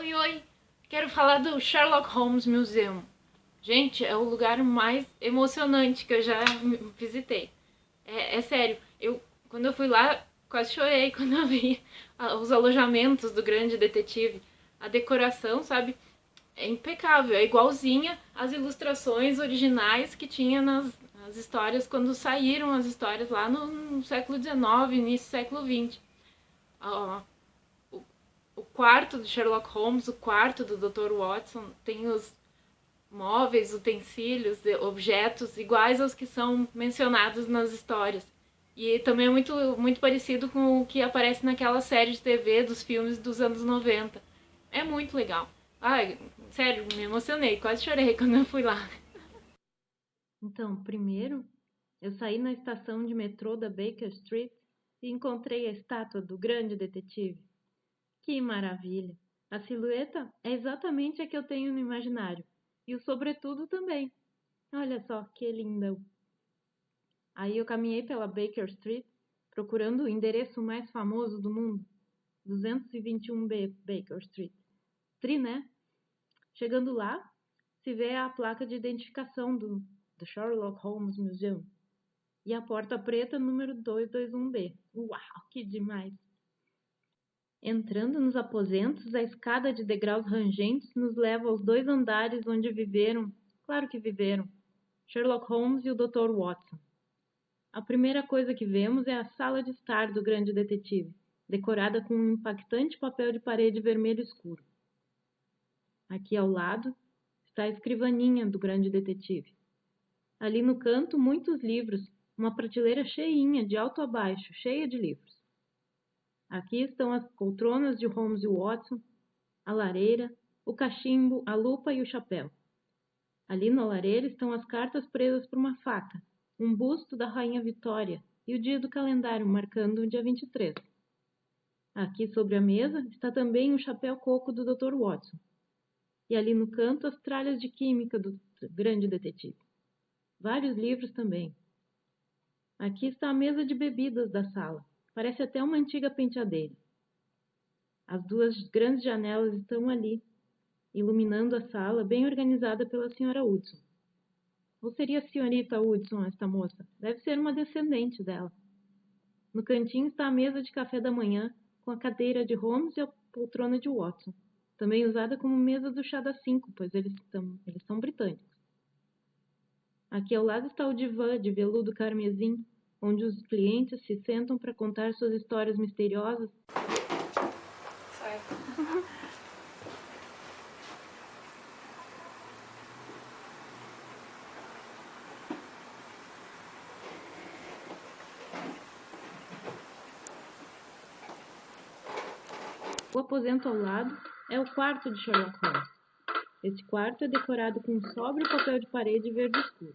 Oi, oi! Quero falar do Sherlock Holmes Museum. Gente, é o lugar mais emocionante que eu já visitei. É sério, quando eu fui lá, quase chorei quando eu vi os alojamentos do grande detetive. A decoração, sabe, é impecável, é igualzinha às ilustrações originais que tinha nas histórias quando saíram as histórias lá no século XIX, início do século XX. O quarto do Sherlock Holmes, o quarto do Dr. Watson, tem os móveis, utensílios, objetos iguais aos que são mencionados nas histórias. E também é muito parecido com o que aparece naquela série de TV dos filmes dos anos 90. É muito legal. Ai, sério, me emocionei, quase chorei quando eu fui lá. Então, primeiro, eu saí na estação de metrô da Baker Street e encontrei a estátua do grande detetive. Que maravilha! A silhueta é exatamente a que eu tenho no imaginário. E o sobretudo também. Olha só que linda! Aí eu caminhei pela Baker Street, procurando o endereço mais famoso do mundo, 221B Baker Street. Né? Chegando lá, se vê a placa de identificação do Sherlock Holmes Museum e a porta preta número 221B. Uau, que demais! Entrando nos aposentos, a escada de degraus rangentes nos leva aos 2 andares onde viveram, claro que viveram, Sherlock Holmes e o Dr. Watson. A primeira coisa que vemos é a sala de estar do grande detetive, decorada com um impactante papel de parede vermelho escuro. Aqui ao lado está a escrivaninha do grande detetive. Ali no canto, muitos livros, uma prateleira cheinha, de alto a baixo, cheia de livros. Aqui estão as poltronas de Holmes e Watson, a lareira, o cachimbo, a lupa e o chapéu. Ali na lareira estão as cartas presas por uma faca, um busto da Rainha Vitória e o dia do calendário, marcando o dia 23. Aqui sobre a mesa está também o chapéu coco do Dr. Watson. E ali no canto as tralhas de química do grande detetive. Vários livros também. Aqui está a mesa de bebidas da sala. Parece até uma antiga penteadeira. As 2 grandes janelas estão ali, iluminando a sala, bem organizada pela Sra. Hudson. Ou seria a senhorita Hudson, esta moça? Deve ser uma descendente dela. No cantinho está a mesa de café da manhã, com a cadeira de Holmes e a poltrona de Watson, também usada como mesa do chá das 5, pois eles são britânicos. Aqui ao lado está o divã de veludo carmesim, onde os clientes se sentam para contar suas histórias misteriosas. O aposento ao lado é o quarto de Sherlock Holmes. Esse quarto é decorado com um sóbrio papel de parede verde escuro.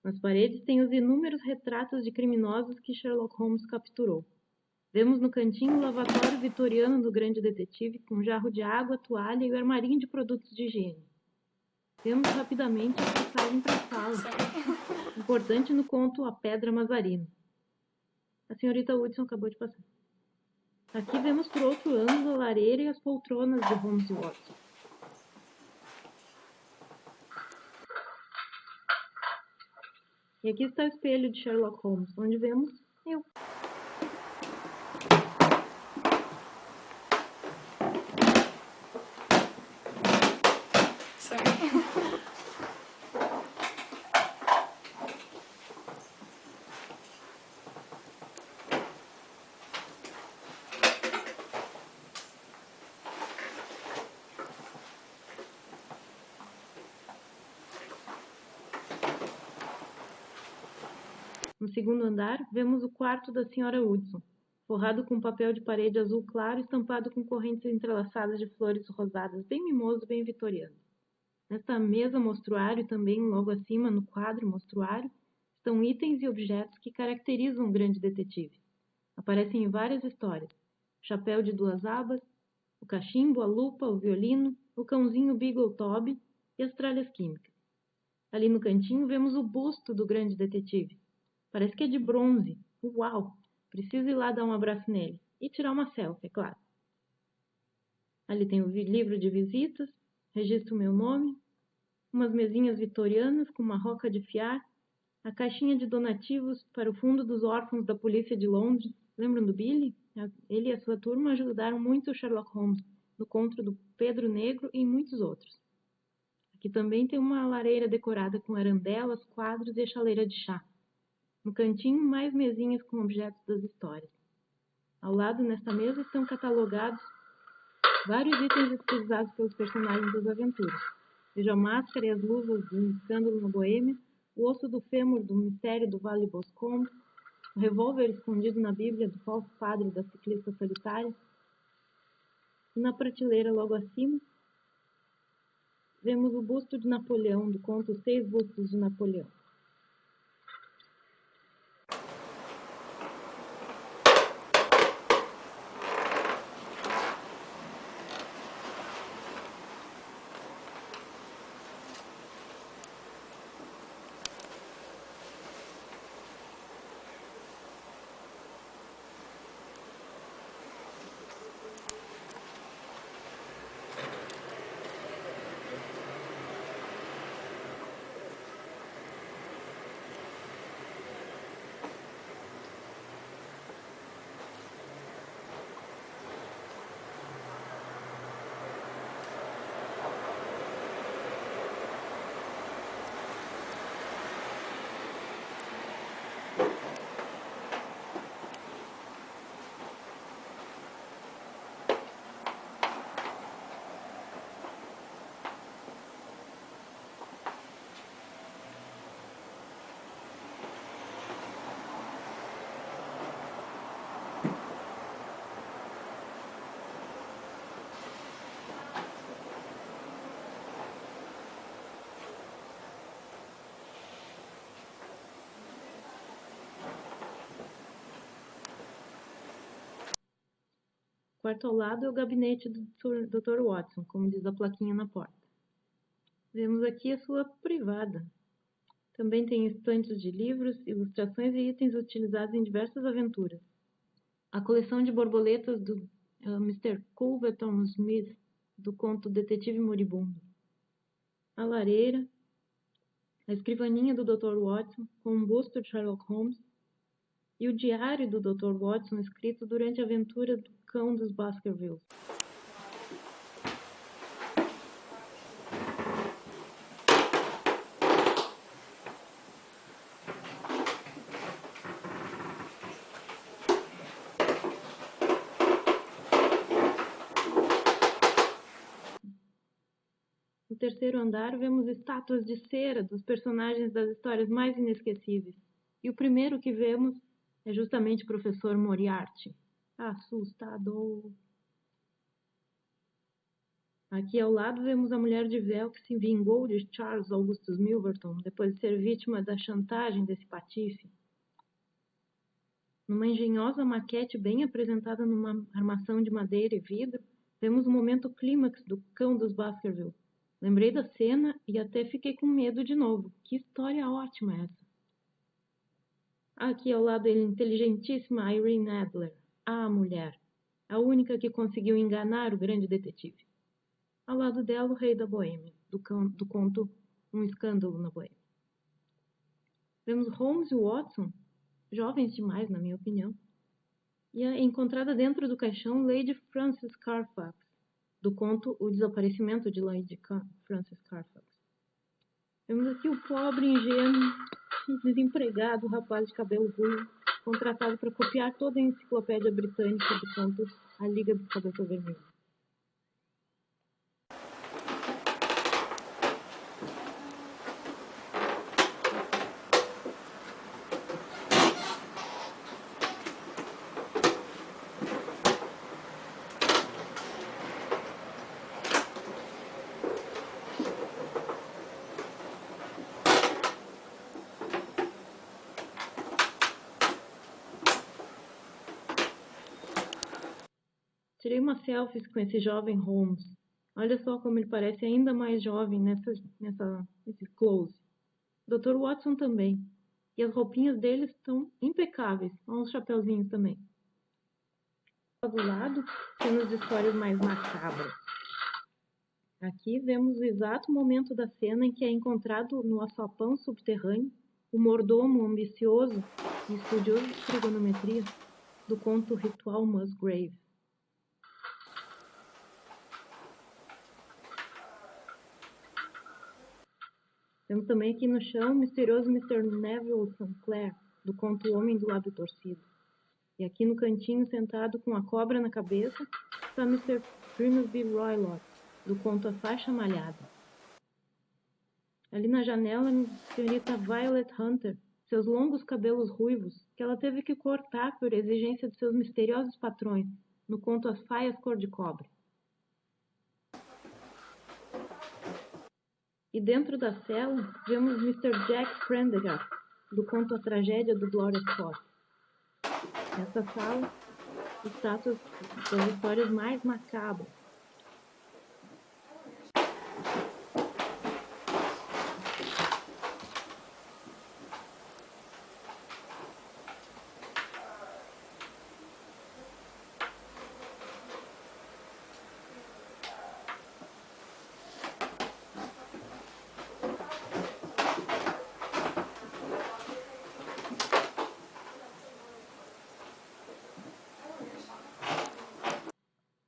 Nas paredes tem os inúmeros retratos de criminosos que Sherlock Holmes capturou. Vemos no cantinho o lavatório vitoriano do grande detetive, com um jarro de água, toalha e o armarinho de produtos de higiene. Vemos rapidamente a passagem para a sala, importante no conto A Pedra Mazarina. A senhorita Hudson acabou de passar. Aqui vemos por outro ângulo a lareira e as poltronas de Holmes e Watson. E aqui está o espelho de Sherlock Holmes, onde vemos eu. No segundo andar, vemos o quarto da Sra. Hudson, forrado com papel de parede azul claro estampado com correntes entrelaçadas de flores rosadas, bem mimoso, bem vitoriano. Nesta mesa mostruário, também logo acima, no quadro mostruário, estão itens e objetos que caracterizam o grande detetive. Aparecem em várias histórias. O chapéu de 2 abas, o cachimbo, a lupa, o violino, o cãozinho Beagle Toby e as tralhas químicas. Ali no cantinho vemos o busto do grande detetive. Parece que é de bronze. Uau! Preciso ir lá dar um abraço nele. e tirar uma selfie, é claro. Ali tem o livro de visitas, registro meu nome, umas mesinhas vitorianas com uma roca de fiar, a caixinha de donativos para o Fundo dos Órfãos da Polícia de Londres. Lembram do Billy? Ele e a sua turma ajudaram muito o Sherlock Holmes no conto do Pedro Negro e em muitos outros. Aqui também tem uma lareira decorada com arandelas, quadros e a chaleira de chá. No cantinho, mais mesinhas com objetos das histórias. Ao lado, nesta mesa, estão catalogados vários itens utilizados pelos personagens das aventuras. Veja a máscara e as luvas do Escândalo na Boêmia, o osso do fêmur do Mistério do Vale Boscombe, o revólver escondido na Bíblia do falso padre da ciclista solitária. E na prateleira logo acima, vemos o busto de Napoleão, do conto Os 6 Bustos de Napoleão. Quarto ao lado é o gabinete do Dr. Watson, como diz a plaquinha na porta. Vemos aqui a sua privada. Também tem estantes de livros, ilustrações e itens utilizados em diversas aventuras. A coleção de borboletas do Mr. Culverton Smith, do conto Detetive Moribundo. A lareira, a escrivaninha do Dr. Watson, com um busto de Sherlock Holmes, e o diário do Dr. Watson escrito durante a aventura do cão dos Baskervilles. No terceiro andar, vemos estátuas de cera dos personagens das histórias mais inesquecíveis. E o primeiro que vemos é justamente o professor Moriarty. Assustador! Aqui ao lado vemos a mulher de véu que se vingou de Charles Augustus Milverton depois de ser vítima da chantagem desse patife. Numa engenhosa maquete bem apresentada numa armação de madeira e vidro, vemos o momento clímax do cão dos Baskerville. Lembrei da cena e até fiquei com medo de novo. Que história ótima essa! Aqui ao lado a inteligentíssima Irene Adler, a mulher, a única que conseguiu enganar o grande detetive. Ao lado dela, o rei da Boêmia, do conto Um Escândalo na Boêmia. Vemos Holmes e Watson, jovens demais, na minha opinião, e a encontrada dentro do caixão Lady Frances Carfax, do conto O Desaparecimento de Lady Frances Carfax. Vemos aqui o pobre, ingênuo e desempregado rapaz de cabelo ruivo, contratado para copiar toda a enciclopédia britânica do conto A Liga dos Cabeça Vermelha. Tirei uma selfie com esse jovem Holmes. Olha só como ele parece ainda mais jovem nesse close. Dr. Watson também. E as roupinhas deles estão impecáveis. Olha os chapeuzinhos também. do lado, cenas de histórias mais macabras. Aqui vemos o exato momento da cena em que é encontrado no açapão subterrâneo o mordomo ambicioso e estudioso de trigonometria do conto Ritual Musgrave. Temos também aqui no chão o misterioso Mr. Neville St. Clair, do conto O Homem do Lábio Torcido. E aqui no cantinho, sentado com a cobra na cabeça, está Mr. Grimsby Roylott, do conto A Faixa Malhada. Ali na janela, a senhorita Violet Hunter, seus longos cabelos ruivos, que ela teve que cortar por exigência de seus misteriosos patrões, no conto As Faias Cor de Cobre. E dentro da cela, vemos Mr. Jack Prendergast, do conto A Tragédia do Gloria Scott. Nessa sala, estátuas das histórias mais macabras.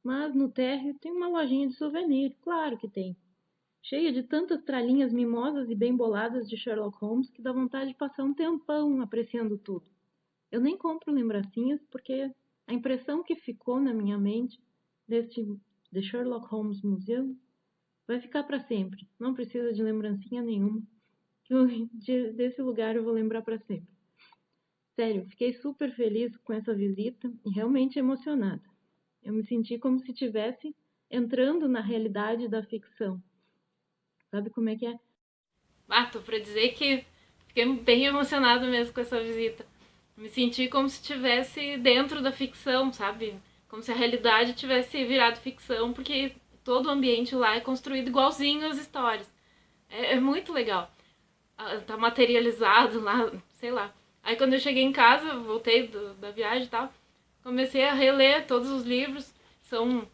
Mas no térreo tem uma lojinha de souvenir, claro que tem. Cheia de tantas tralhinhas mimosas e bem boladas de Sherlock Holmes que dá vontade de passar um tempão apreciando tudo. Eu nem compro lembrancinhas porque a impressão que ficou na minha mente deste The Sherlock Holmes Museum vai ficar para sempre. Não precisa de lembrancinha nenhuma. Desse lugar eu vou lembrar para sempre. Sério, fiquei super feliz com essa visita e realmente emocionada. Eu me senti como se estivesse entrando na realidade da ficção. Sabe como é que é? Tô pra dizer que fiquei bem emocionada mesmo com essa visita. Me senti como se estivesse dentro da ficção, sabe? Como se a realidade tivesse virado ficção, porque todo o ambiente lá é construído igualzinho às histórias. É muito legal. Tá materializado lá, sei lá. Aí quando eu cheguei em casa, voltei da viagem e tal, comecei a reler todos os livros. São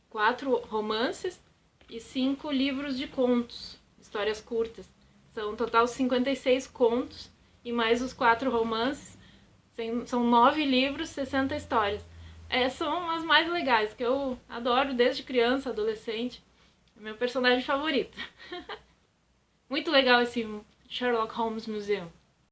4 romances e 5 livros de contos, histórias curtas. São um total 56 contos e mais os 4 romances. São 9 livros, 60 histórias. São as mais legais, que eu adoro desde criança, adolescente. É meu personagem favorito. Muito legal esse Sherlock Holmes Museum.